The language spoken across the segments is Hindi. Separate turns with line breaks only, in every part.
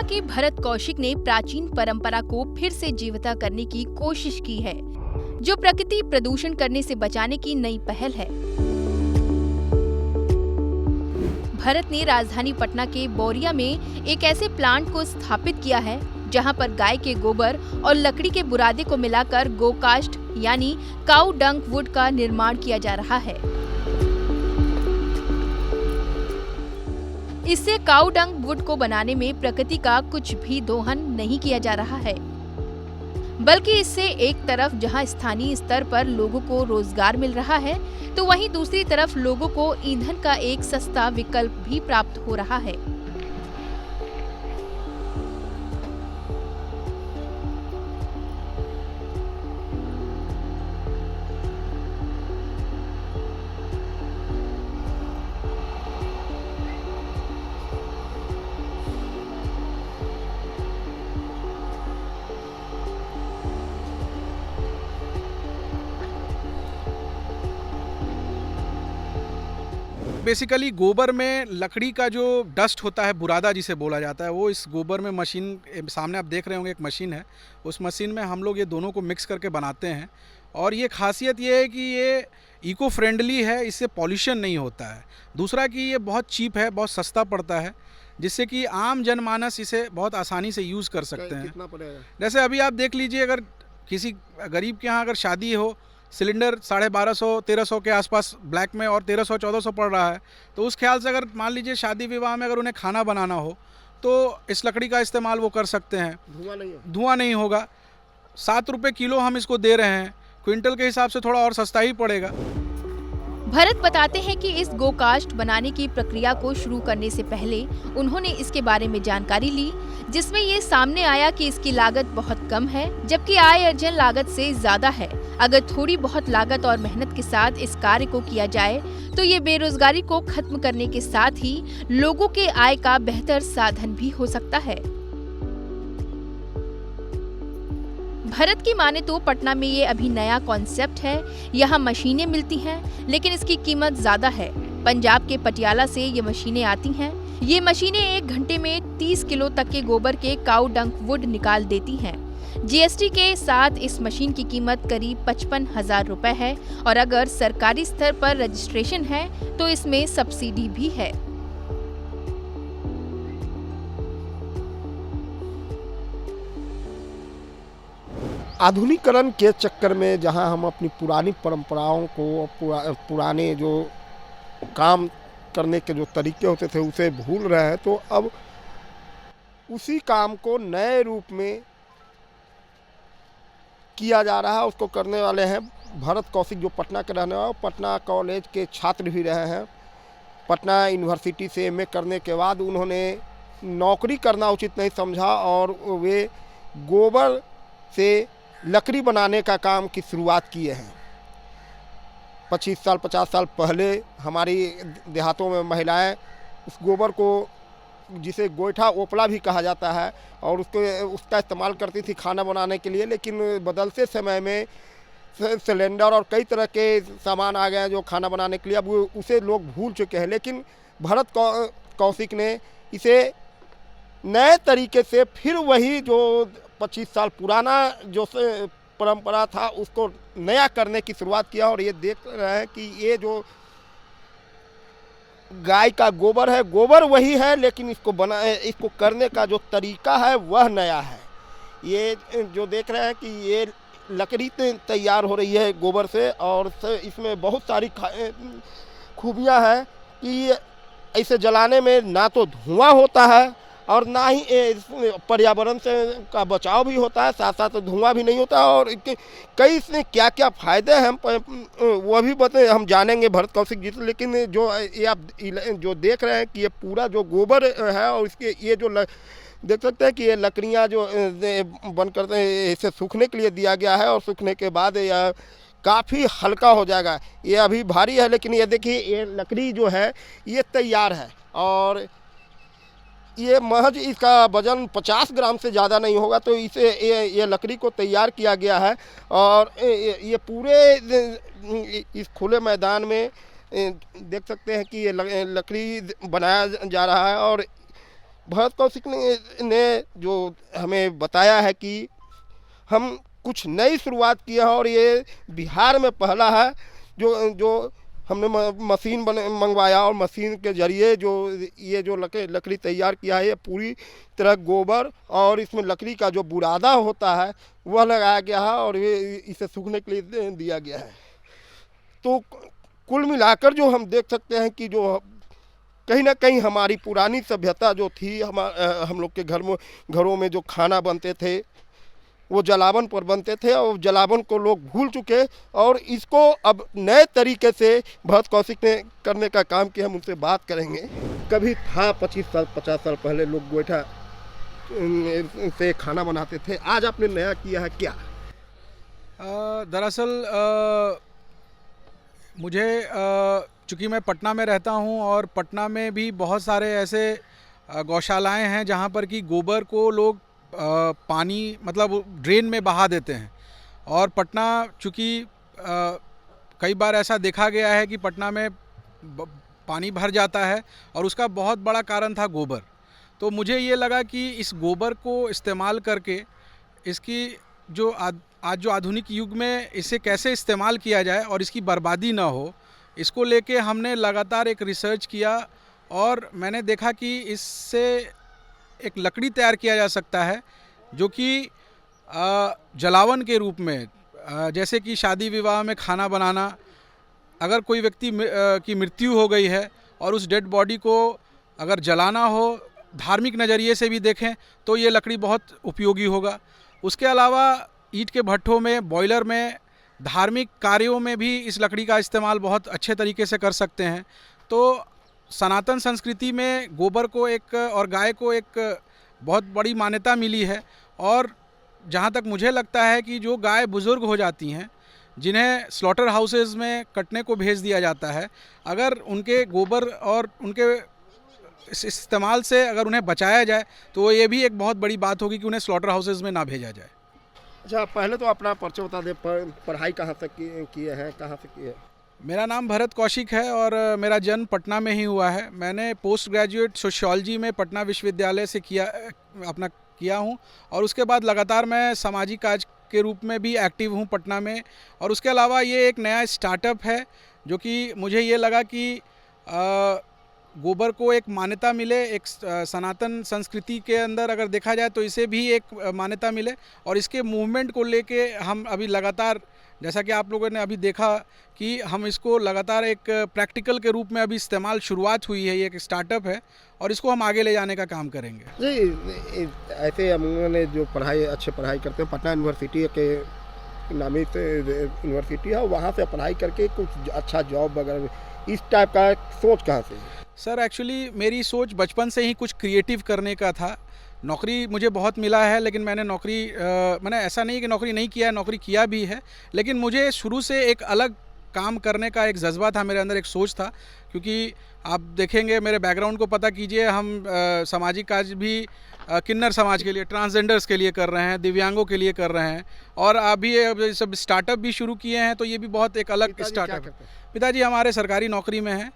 के भरत कौशिक ने प्राचीन परंपरा को फिर से जीवता करने की कोशिश की है, जो प्रकृति प्रदूषण करने से बचाने की नई पहल है। भरत ने राजधानी पटना के बोरिया में एक ऐसे प्लांट को स्थापित किया है जहां पर गाय के गोबर और लकड़ी के बुरादे को मिलाकर गोकास्ट यानी काऊ डंक वुड का निर्माण किया जा रहा है। इससे काऊ डंक वुड को बनाने में प्रकृति का कुछ भी दोहन नहीं किया जा रहा है, बल्कि इससे एक तरफ जहां स्थानीय स्तर पर लोगों को रोजगार मिल रहा है, तो वहीं दूसरी तरफ लोगों को ईंधन का एक सस्ता विकल्प भी प्राप्त हो रहा है।
बेसिकली गोबर में लकड़ी का जो डस्ट होता है, बुरादा जिसे बोला जाता है, वो इस गोबर में मशीन सामने आप देख रहे होंगे, एक मशीन है। उस मशीन में हम लोग ये दोनों को मिक्स करके बनाते हैं और ये खासियत ये है कि ये इको फ्रेंडली है, इससे पॉल्यूशन नहीं होता है। दूसरा कि ये बहुत चीप है, बहुत सस्ता पड़ता है, जिससे कि आम जनमानस इसे बहुत आसानी से यूज़ कर सकते हैं।
कितना पड़ेगा?
जैसे अभी आप देख लीजिए, अगर किसी गरीब के यहाँ अगर शादी हो, सिलेंडर 1250-1300 के आसपास ब्लैक में और 1300-1400 पड़ रहा है, तो उस ख्याल से अगर मान लीजिए शादी विवाह में अगर उन्हें खाना बनाना हो तो इस लकड़ी का इस्तेमाल वो कर सकते हैं। धुआं नहीं होगा। 7 रुपये किलो हम इसको दे रहे हैं, क्विंटल के हिसाब से थोड़ा और सस्ता ही पड़ेगा।
भरत बताते हैं कि इस गोकास्ट बनाने की प्रक्रिया को शुरू करने से पहले उन्होंने इसके बारे में जानकारी ली, जिसमें ये सामने आया कि इसकी लागत बहुत कम है, जबकि आय अर्जन लागत से ज्यादा है। अगर थोड़ी बहुत लागत और मेहनत के साथ इस कार्य को किया जाए तो ये बेरोजगारी को खत्म करने के साथ ही लोगों के आय का बेहतर साधन भी हो सकता है। भरत की माने तो पटना में ये अभी नया कॉन्सेप्ट है। यहाँ मशीनें मिलती हैं, लेकिन इसकी कीमत ज्यादा है। पंजाब के पटियाला से ये मशीनें आती हैं। ये मशीनें 1 घंटे में 30 किलो तक के गोबर के काऊ डंक वुड निकाल देती हैं। जीएसटी के साथ इस मशीन की कीमत करीब 55,000 रुपए है और अगर सरकारी स्तर पर रजिस्ट्रेशन है तो इसमें सब्सिडी भी है।
आधुनिकीकरण के चक्कर में जहां हम अपनी पुरानी परंपराओं को, पुराने जो काम करने के जो तरीके होते थे उसे भूल रहे हैं, तो अब उसी काम को नए रूप में किया जा रहा है। उसको करने वाले हैं भरत कौशिक, जो पटना के रहने वाले, पटना कॉलेज के छात्र भी रहे हैं। पटना यूनिवर्सिटी से एमए करने के बाद उन्होंने नौकरी करना उचित नहीं समझा और वे गोबर से लकड़ी बनाने का काम की शुरुआत किए हैं। 25 साल 50 साल पहले हमारी देहातों में महिलाएं उस गोबर को, जिसे गोईठा ओपला भी कहा जाता है, और उसका इस्तेमाल करती थी खाना बनाने के लिए। लेकिन बदलते समय में सिलेंडर और कई तरह के सामान आ गए हैं जो खाना बनाने के लिए, अब उसे लोग भूल चुके हैं। लेकिन भरत कौशिक ने इसे नए तरीके से फिर वही जो 25 साल पुराना जो परंपरा था उसको नया करने की शुरुआत किया। और ये देख रहे हैं कि ये जो गाय का गोबर है, गोबर वही है, लेकिन इसको करने का जो तरीका है वह नया है। ये जो देख रहे हैं कि ये लकड़ी तैयार हो रही है गोबर से, और इसमें बहुत सारी खूबियां हैं कि इसे जलाने में ना तो धुआं होता है और ना ही पर्यावरण से का बचाव भी होता है, साथ साथ धुआं भी नहीं होता। और कई इसमें क्या क्या फ़ायदे हैं वह भी हम जानेंगे भरत कौशिक जी से। लेकिन जो ये आप जो देख रहे हैं कि ये पूरा जो गोबर है, और इसके ये जो देख सकते हैं कि ये लकड़ियाँ जो बन करते हैं, इसे सूखने के लिए दिया गया है, और सूखने के बाद यह काफ़ी हल्का हो जाएगा। ये अभी भारी है, लेकिन ये देखिए ये लकड़ी जो है ये तैयार है, और ये महज इसका वजन 50 ग्राम से ज़्यादा नहीं होगा। तो इसे ये लकड़ी को तैयार किया गया है, और ये पूरे इस खुले मैदान में देख सकते हैं कि ये लकड़ी बनाया जा रहा है। और भरत कौशिक ने जो हमें बताया है कि हम कुछ नई शुरुआत की है और ये बिहार में पहला है जो हमने मशीन मंगवाया और मशीन के ज़रिए ये जो लकड़ी तैयार किया है, ये पूरी तरह गोबर और इसमें लकड़ी का जो बुरादा होता है वह लगाया गया है और ये इसे सूखने के लिए दिया गया है। तो कुल मिलाकर जो हम देख सकते हैं कि जो कहीं ना कहीं हमारी पुरानी सभ्यता जो थी, हम लोग के घरों में जो खाना बनते थे वो जलावन पर बनते थे और जलावन को लोग भूल चुके और इसको अब नए तरीके से भरत कौशिक ने करने का काम किया। हम उनसे बात करेंगे। कभी था 25 साल 50 साल पहले लोग गोईठा से खाना बनाते थे, आज आपने नया किया है क्या?
दरअसल मुझे चूँकि मैं पटना में रहता हूँ और पटना में भी बहुत सारे ऐसे गौशालाएं हैं जहाँ पर कि गोबर को लोग पानी मतलब ड्रेन में बहा देते हैं। और पटना चूँकि कई बार ऐसा देखा गया है कि पटना में पानी भर जाता है और उसका बहुत बड़ा कारण था गोबर। तो मुझे ये लगा कि इस गोबर को इस्तेमाल करके इसकी जो आज जो आधुनिक युग में इसे कैसे इस्तेमाल किया जाए और इसकी बर्बादी ना हो, इसको लेके हमने लगातार एक रिसर्च किया और मैंने देखा कि इससे एक लकड़ी तैयार किया जा सकता है जो कि जलावन के रूप में, जैसे कि शादी विवाह में खाना बनाना, अगर कोई व्यक्ति की मृत्यु हो गई है और उस डेड बॉडी को अगर जलाना हो, धार्मिक नज़रिए से भी देखें तो ये लकड़ी बहुत उपयोगी होगा। उसके अलावा ईंट के भट्ठों में, बॉयलर में, धार्मिक कार्यों में भी इस लकड़ी का इस्तेमाल बहुत अच्छे तरीके से कर सकते हैं। तो सनातन संस्कृति में गोबर को एक और गाय को एक बहुत बड़ी मान्यता मिली है। और जहाँ तक मुझे लगता है कि जो गाय बुज़ुर्ग हो जाती हैं, जिन्हें स्लॉटर हाउसेस में कटने को भेज दिया जाता है, अगर उनके गोबर और उनके इस्तेमाल से अगर उन्हें बचाया जाए तो ये भी एक बहुत बड़ी बात होगी कि उन्हें स्लॉटर हाउसेस में ना भेजा जाए।
अच्छा, पहले तो अपना परिचय बता दें, पढ़ाई कहाँ तक किए हैं, कहाँ से किए?
मेरा नाम भरत कौशिक है और मेरा जन्म पटना में ही हुआ है। मैंने पोस्ट ग्रेजुएट सोशियोलॉजी में पटना विश्वविद्यालय से किया हूँ और उसके बाद लगातार मैं सामाजिक कार्य के रूप में भी एक्टिव हूँ पटना में। और उसके अलावा ये एक नया स्टार्टअप है जो कि मुझे ये लगा कि गोबर को एक मान्यता मिले, एक सनातन संस्कृति के अंदर अगर देखा जाए तो इसे भी एक मान्यता मिले और इसके मूवमेंट को लेके हम अभी लगातार, जैसा कि आप लोगों ने अभी देखा कि हम इसको लगातार एक प्रैक्टिकल के रूप में अभी इस्तेमाल शुरुआत हुई है, ये एक स्टार्टअप है और इसको हम आगे ले जाने का काम करेंगे।
जी, ऐसे हम ने जो अच्छे पढ़ाई करते हैं, पटना यूनिवर्सिटी के नामित यूनिवर्सिटी है, वहाँ से पढ़ाई करके कुछ अच्छा जॉब वगैरह इस टाइप का सोच कहाँ से?
सर एक्चुअली मेरी सोच बचपन से ही कुछ क्रिएटिव करने का था। नौकरी मुझे बहुत मिला है लेकिन मैंने ऐसा नहीं कि नौकरी नहीं किया है, नौकरी किया भी है, लेकिन मुझे शुरू से एक अलग काम करने का एक जज्बा था, मेरे अंदर एक सोच था। क्योंकि आप देखेंगे मेरे बैकग्राउंड को पता कीजिए, हम सामाजिक कार्य भी किन्नर समाज के लिए, ट्रांसजेंडर्स के लिए कर रहे हैं, दिव्यांगों के लिए कर रहे हैं और अभी सब स्टार्टअप भी शुरू किए हैं। तो ये भी बहुत एक अलग स्टार्टअप है। पिताजी हमारे सरकारी नौकरी में हैं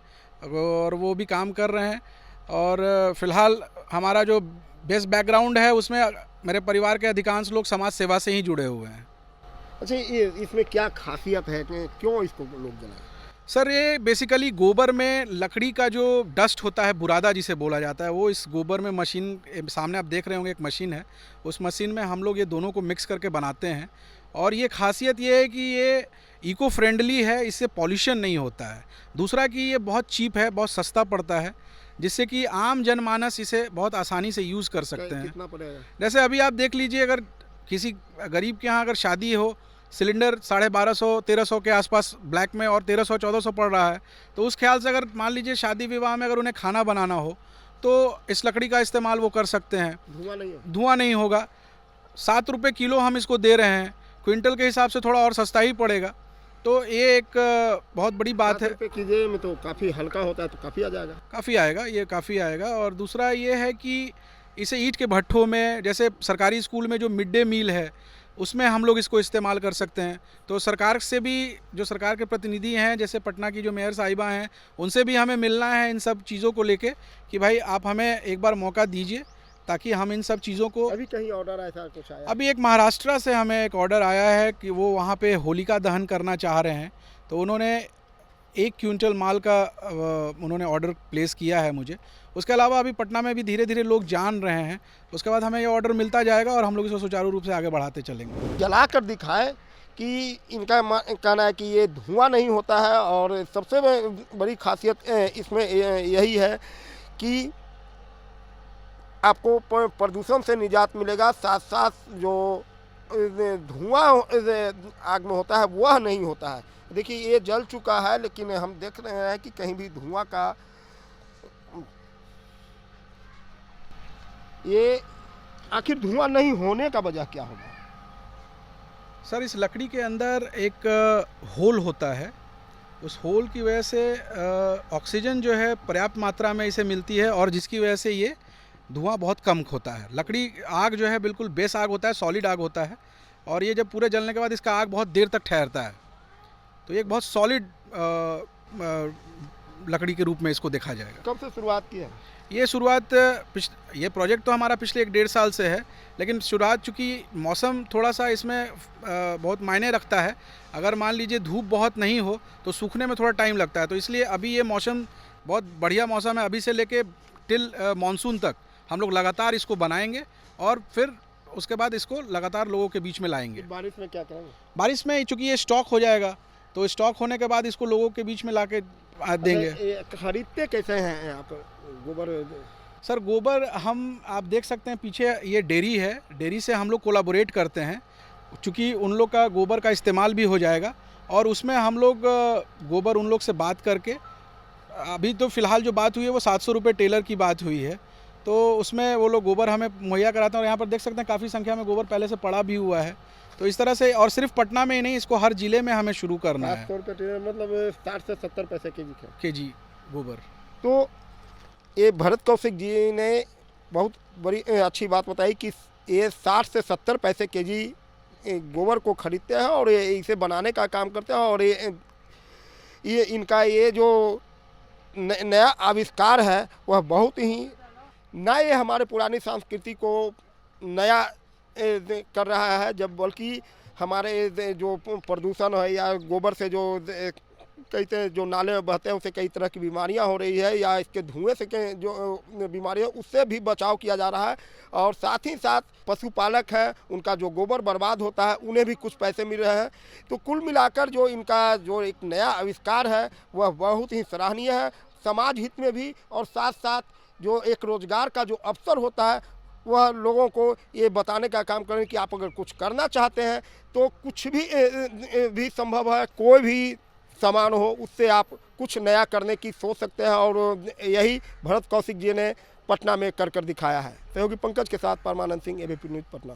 और वो भी काम कर रहे हैं और फ़िलहाल हमारा जो बेस्ट बैकग्राउंड है उसमें मेरे परिवार के अधिकांश लोग समाज सेवा से ही जुड़े हुए हैं।
अच्छा, ये इसमें क्या खासियत है कि क्यों इसको लोग जलाएं?
सर ये बेसिकली गोबर में लकड़ी का जो डस्ट होता है, बुरादा जिसे बोला जाता है, वो इस गोबर में मशीन, सामने आप देख रहे होंगे एक मशीन है, उस मशीन में हम लोग ये दोनों को मिक्स करके बनाते हैं। और ये खासियत ये है कि ये इको फ्रेंडली है, इससे पॉल्यूशन नहीं होता है। दूसरा कि ये बहुत चीप है, बहुत सस्ता पड़ता है, जिससे कि आम जनमानस इसे बहुत आसानी से यूज़ कर सकते हैं।
कितना पड़ेगा?
जैसे अभी आप देख लीजिए, अगर किसी गरीब के यहाँ अगर शादी हो, सिलेंडर 1250-1300 के आसपास ब्लैक में और 1300-1400 पड़ रहा है, तो उस ख्याल से अगर मान लीजिए शादी विवाह में अगर उन्हें खाना बनाना हो तो इस लकड़ी का इस्तेमाल वो कर सकते हैं। धुआं नहीं होगा। 7 रुपये किलो हम इसको दे रहे हैं, क्विंटल के हिसाब से थोड़ा और सस्ता ही पड़ेगा। तो ये एक बहुत बड़ी बात है।
कीजिए में तो काफ़ी हल्का होता है, तो काफ़ी आ जाएगा।
काफ़ी आएगा, ये काफ़ी आएगा। और दूसरा ये है कि इसे ईंट के भट्ठों में, जैसे सरकारी स्कूल में जो मिड डे मील है, उसमें हम लोग इसको इस्तेमाल कर सकते हैं। तो सरकार से भी, जो सरकार के प्रतिनिधि हैं, जैसे पटना की जो मेयर साहिबा हैं, उनसे भी हमें मिलना है इन सब चीज़ों को लेके कि भाई आप हमें एक बार मौका दीजिए ताकि हम इन सब चीज़ों को।
अभी कहीं ऑर्डर ऐसा कुछ आया?
अभी एक महाराष्ट्र से हमें एक ऑर्डर आया है कि वो वहाँ पे होलिका दहन करना चाह रहे हैं, तो उन्होंने 1 क्विंटल माल का उन्होंने ऑर्डर प्लेस किया है मुझे। उसके अलावा अभी पटना में भी धीरे धीरे लोग जान रहे हैं, उसके बाद हमें ये ऑर्डर मिलता जाएगा और हम लोग इसको सुचारू रूप से आगे बढ़ाते चलेंगे।
जला कर दिखाएं कि इनका कहना है कि ये धुआं नहीं होता है, और सबसे बड़ी खासियत इसमें यही है कि आपको प्रदूषण से निजात मिलेगा, साथ साथ जो धुआं आग में होता है वह नहीं होता है। देखिए ये जल चुका है, लेकिन हम देख रहे हैं कि कहीं भी धुआं का, ये आखिर धुआं नहीं होने का वजह क्या होगा?
सर, इस लकड़ी के अंदर एक होल होता है, उस होल की वजह से ऑक्सीजन जो है पर्याप्त मात्रा में इसे मिलती है और जिसकी वजह से ये धुआं बहुत कम होता है। लकड़ी आग जो है बिल्कुल बेस आग होता है, सॉलिड आग होता है, और ये जब पूरे जलने के बाद इसका आग बहुत देर तक ठहरता है। तो ये एक बहुत सॉलिड लकड़ी के रूप में इसको देखा जाएगा।
कब से शुरुआत की है?
ये शुरुआत ये प्रोजेक्ट तो हमारा पिछले 1-1.5 साल से है, लेकिन शुरुआत चूँकि मौसम थोड़ा सा इसमें बहुत मायने रखता है। अगर मान लीजिए धूप बहुत नहीं हो तो सूखने में थोड़ा टाइम लगता है, तो इसलिए अभी ये मौसम बहुत बढ़िया मौसम है। अभी से लेके टिल मानसून तक हम लोग लगातार इसको बनाएंगे और फिर उसके बाद इसको लगातार लोगों के बीच में लाएंगे।
बारिश में क्या करेंगे?
बारिश में चूँकि ये स्टॉक हो जाएगा, तो स्टॉक होने के बाद इसको लोगों के बीच में ला के देंगे।
खरीदते कैसे हैं यहाँ पर गोबर?
सर, गोबर आप देख सकते हैं पीछे ये डेयरी है, डेयरी से हम लोग कोलाबोरेट करते हैं, चूँकि उन लोग का गोबर का इस्तेमाल भी हो जाएगा और उसमें हम लोग गोबर उन लोग से बात करके, अभी तो फ़िलहाल जो बात हुई है वो 700 रुपये टेलर की बात हुई है, तो उसमें वो लोग गोबर हमें मुहैया कराते हैं। और यहाँ पर देख सकते हैं काफ़ी संख्या में गोबर पहले से पड़ा भी हुआ है। तो इस तरह से, और सिर्फ पटना में ही नहीं, इसको हर ज़िले में हमें शुरू करना है।
700 रुपये टेलर मतलब 60 से 70 पैसे
केजी गोबर।
तो ये भरत कौशिक जी ने बहुत बड़ी अच्छी बात बताई कि ये 60 से 70 पैसे केजी गोबर को खरीदते हैं और ये इसे बनाने का काम करते हैं। और ये इनका ये जो नया आविष्कार है वह बहुत ही ना, ये हमारे पुरानी संस्कृति को नया कर रहा है, जब बल्कि हमारे जो प्रदूषण है या गोबर से जो कई जो नाले बहते हैं उससे कई तरह की बीमारियां हो रही है, या इसके धुएं से जो बीमारियां, उससे भी बचाव किया जा रहा है। और साथ ही साथ पशुपालक हैं, उनका जो गोबर बर्बाद होता है उन्हें भी कुछ पैसे मिल रहे हैं। तो कुल मिलाकर जो इनका जो एक नया आविष्कार है वह बहुत ही सराहनीय है, समाज हित में भी, और साथ साथ जो एक रोजगार का जो अवसर होता है वह लोगों को ये बताने का काम करें कि आप अगर कुछ करना चाहते हैं तो कुछ भी संभव है। कोई भी सामान हो उससे आप कुछ नया करने की सोच सकते हैं, और यही भरत कौशिक जी ने पटना में कर दिखाया है। सहयोगी पंकज के साथ परमानंद सिंह, एबीपी न्यूज़ पटना।